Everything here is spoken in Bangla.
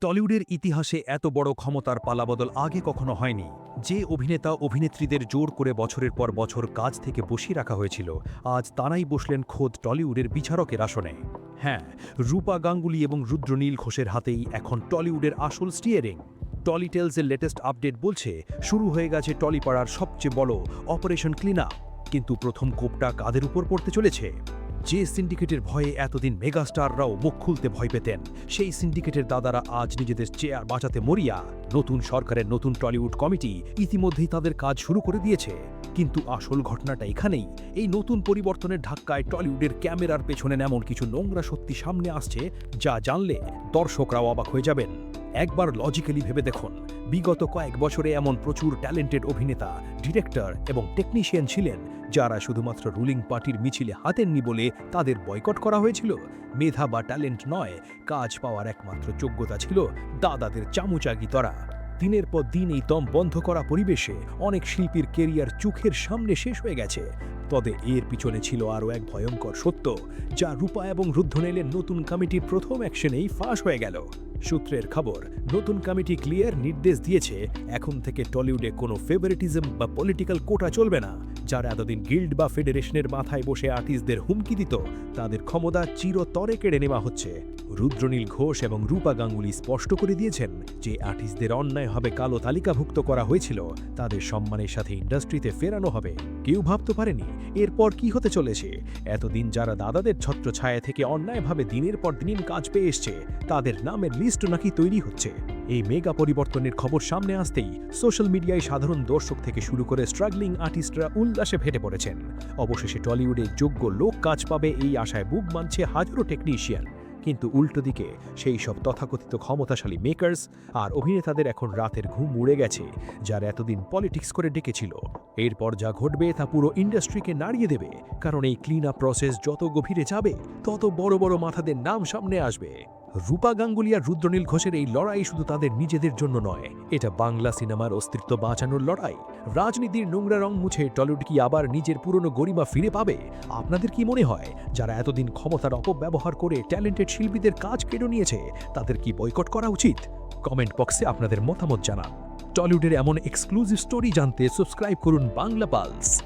টলিউডের ইতিহাসে এত বড় ক্ষমতার পালাবদল আগে কখনো হয়নি। যে অভিনেতা অভিনেত্রীদের জোর করে বছরের পর বছর কাজ থেকে বসিয়ে রাখা হয়েছিল, আজ তারাই বসলেন খোদ টলিউডের বিচারকের আসনে। হ্যাঁ, রূপা গাঙ্গুলি এবং রুদ্রনীল ঘোষের হাতেই এখন টলিউডের আসল স্টিয়ারিং। টলিটেলসের লেটেস্ট আপডেট বলছে, শুরু হয়ে গেছে টলিপাড়ার সবচেয়ে বড় অপারেশন ক্লিন আপ। কিন্তু প্রথম কোপটা কাদের উপর পড়তে চলেছে? যে সিন্ডিকেটের ভয়ে এতদিন মেগাস্টাররাও মুখ খুলতে ভয় পেতেন, সেই সিন্ডিকেটের দাদারা আজ নিজেদের চেয়ার বাঁচাতে মরিয়া। নতুন সরকারের নতুন টলিউড কমিটি ইতিমধ্যেই তাদের কাজ শুরু করে দিয়েছে। কিন্তু আসল ঘটনাটা এখানেই। এই নতুন পরিবর্তনের ধাক্কায় টলিউডের ক্যামেরার পেছনে এমন কিছু নোংরা সত্যি সামনে আসছে, যা জানলে দর্শকরাও অবাক হয়ে যাবেন। একবার লজিক্যালি ভেবে দেখুন, বিগত কয়েক বছরে এমন প্রচুর ট্যালেন্টেড অভিনেতা, ডিরেক্টর এবং টেকনিশিয়ান ছিলেন, যারা শুধুমাত্র রুলিং পার্টির মিছিলে হাতেননি বলে তাদের বয়কট করা হয়েছিল। মেধা বা ট্যালেন্ট নয়, কাজ পাওয়ার একমাত্র যোগ্যতা ছিল দাদাদের চামুচাগিতরা। দিনের পর দিন এই দম বন্ধ করা পরিবেশে অনেক শিল্পীর কেরিয়ার চোখের সামনে শেষ হয়ে গেছে। তবে এর পিছনে ছিল আরও এক ভয়ঙ্কর সত্য, যা রূপা এবং রুদ্রনীলের নতুন কমিটির প্রথম অ্যাকশনেই ফাঁস হয়ে গেল। সূত্রের খবর, নতুন কমিটি ক্লিয়ার নির্দেশ দিয়েছে, এখন থেকে টলিউডে কোনো ফেভারিটিজম বা পলিটিক্যাল কোটা চলবে না। যারা এতদিন গিল্ড বা ফেডারেশনের মাথায় বসে আর্টিস্টদের হুমকি দিত, তাদের ক্ষমতা চিরতরে কেড়ে নেওয়া হচ্ছে। রুদ্রনীল ঘোষ এবং রূপা গাঙ্গুলি স্পষ্ট করে দিয়েছেন যে আর্টিস্টদের অন্যায়ভাবে কালো তালিকাভুক্ত করা হয়েছিল, তাদের সম্মানের সাথে ইন্ডাস্ট্রিতে ফেরানো হবে। কেউ ভাবতে পারেনি এরপর কি হতে চলেছে। এতদিন যারা দাদাদের ছত্রছায়া থেকে অন্যায়ভাবে দিনের পর দিন কাজ পেয়ে এসছে, তাদের নামের লিস্ট নাকি তৈরি হচ্ছে। এই মেগা পরিবর্তনের খবর সামনে আসতেই সোশ্যাল মিডিয়ায় সাধারণ দর্শক থেকে শুরু করে স্ট্রাগলিং আর্টিস্টরা উল্লাসে ফেটে পড়েছেন। অবশেষে টলিউডে যোগ্য লোক কাজ পাবে, এই আশায় বুক বাঁধছে হাজারো টেকনিশিয়ান। কিন্তু উল্টো দিকে সেই সব তথাকথিত ক্ষমতাশালী মেকার্স আর অভিনেতাদের এখন রাতের ঘুম উড়ে গেছে, যারা এতদিন পলিটিক্স করে ডেকেছিল। এরপর যা ঘটবে তা পুরো ইন্ডাস্ট্রিকে নাড়িয়ে দেবে, কারণ এই ক্লিন আপ প্রসেস যত গভীরে যাবে, তত বড় বড় মাথাদের নাম সামনে আসবে। রূপা গাঙ্গুলি আর রুদ্রনীল ঘোষের এই লড়াই শুধু তাদের নিজেদের জন্য নয়, এটা বাংলা সিনেমার অস্তিত্ব বাঁচানোর লড়াই। রাজনীতির নোংরা রং মুছে টলিউড কি আবার নিজের পুরনো গরিমা ফিরে পাবে? আপনাদের কি মনে হয়, যারা এতদিন ক্ষমতার অপব্যবহার করে ট্যালেন্টেড শিল্পীদের কাজ কেড়ে নিয়েছে, তাদের কি বয়কট করা উচিত? কমেন্ট বক্সে আপনাদের মতামত জানান। টলিউডের এমন এক্সক্লুসিভ স্টোরি জানতে সাবস্ক্রাইব করুন বাংলা পালস।